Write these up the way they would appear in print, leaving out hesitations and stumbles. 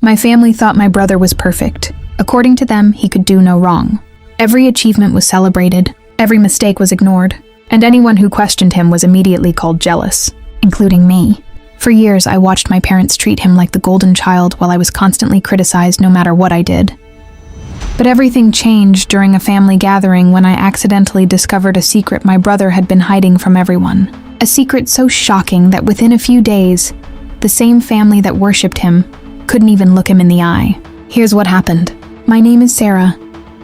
My family thought my brother was perfect. According to them, he could do no wrong. Every achievement was celebrated, every mistake was ignored, and anyone who questioned him was immediately called jealous, including me. For years, I watched my parents treat him like the golden child while I was constantly criticized no matter what I did. But everything changed during a family gathering when I accidentally discovered a secret my brother had been hiding from everyone. A secret so shocking that within a few days, the same family that worshipped him couldn't even look him in the eye. Here's what happened. My name is Sarah,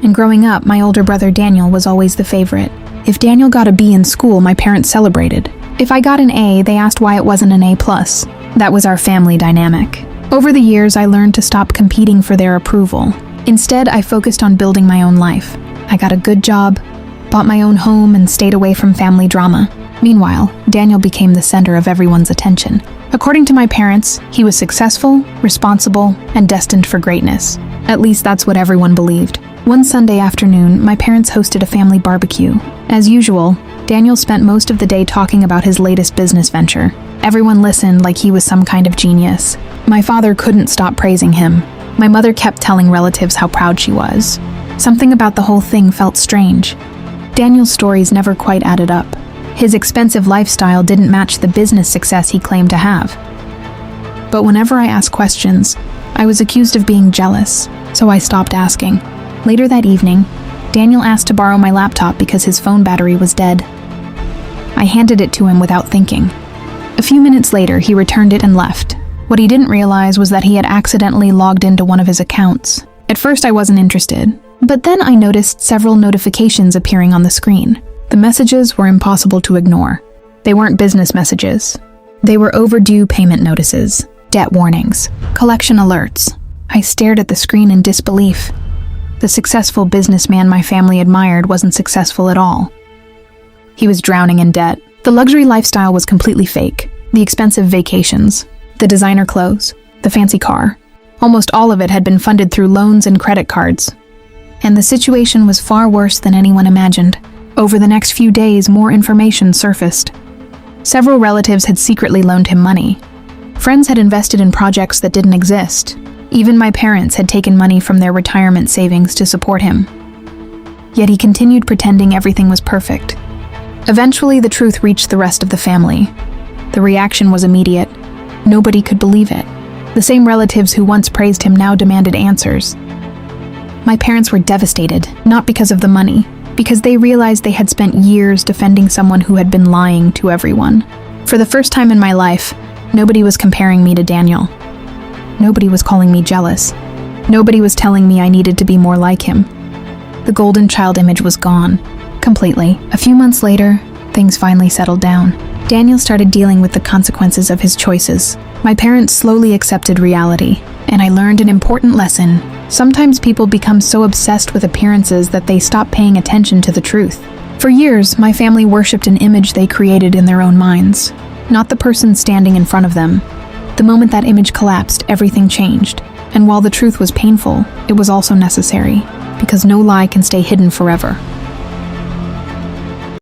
and growing up, my older brother Daniel was always the favorite. If Daniel got a B in school, my parents celebrated. If I got an A, they asked why it wasn't an A+. That was our family dynamic. Over the years, I learned to stop competing for their approval. Instead, I focused on building my own life. I got a good job, bought my own home, and stayed away from family drama. Meanwhile, Daniel became the center of everyone's attention. According to my parents, he was successful, responsible, and destined for greatness. At least that's what everyone believed. One Sunday afternoon, my parents hosted a family barbecue. As usual, Daniel spent most of the day talking about his latest business venture. Everyone listened like he was some kind of genius. My father couldn't stop praising him. My mother kept telling relatives how proud she was. Something about the whole thing felt strange. Daniel's stories never quite added up. His expensive lifestyle didn't match the business success he claimed to have. But whenever I asked questions, I was accused of being jealous, so I stopped asking. Later that evening, Daniel asked to borrow my laptop because his phone battery was dead. I handed it to him without thinking. A few minutes later, he returned it and left. What he didn't realize was that he had accidentally logged into one of his accounts. At first, I wasn't interested, but then I noticed several notifications appearing on the screen. The messages were impossible to ignore. They weren't business messages. They were overdue payment notices, debt warnings, collection alerts. I stared at the screen in disbelief. The successful businessman my family admired wasn't successful at all. He was drowning in debt. The luxury lifestyle was completely fake. The expensive vacations, the designer clothes, the fancy car. Almost all of it had been funded through loans and credit cards. And the situation was far worse than anyone imagined. Over the next few days, more information surfaced. Several relatives had secretly loaned him money. Friends had invested in projects that didn't exist. Even my parents had taken money from their retirement savings to support him. Yet he continued pretending everything was perfect. Eventually, the truth reached the rest of the family. The reaction was immediate. Nobody could believe it. The same relatives who once praised him now demanded answers. My parents were devastated, not because of the money, because they realized they had spent years defending someone who had been lying to everyone. For the first time in my life, nobody was comparing me to Daniel. Nobody was calling me jealous. Nobody was telling me I needed to be more like him. The golden child image was gone, completely. A few months later, things finally settled down. Daniel started dealing with the consequences of his choices. My parents slowly accepted reality, and I learned an important lesson. Sometimes people become so obsessed with appearances that they stop paying attention to the truth. For years, my family worshipped an image they created in their own minds, not the person standing in front of them. The moment that image collapsed, everything changed. And while the truth was painful, it was also necessary, because no lie can stay hidden forever.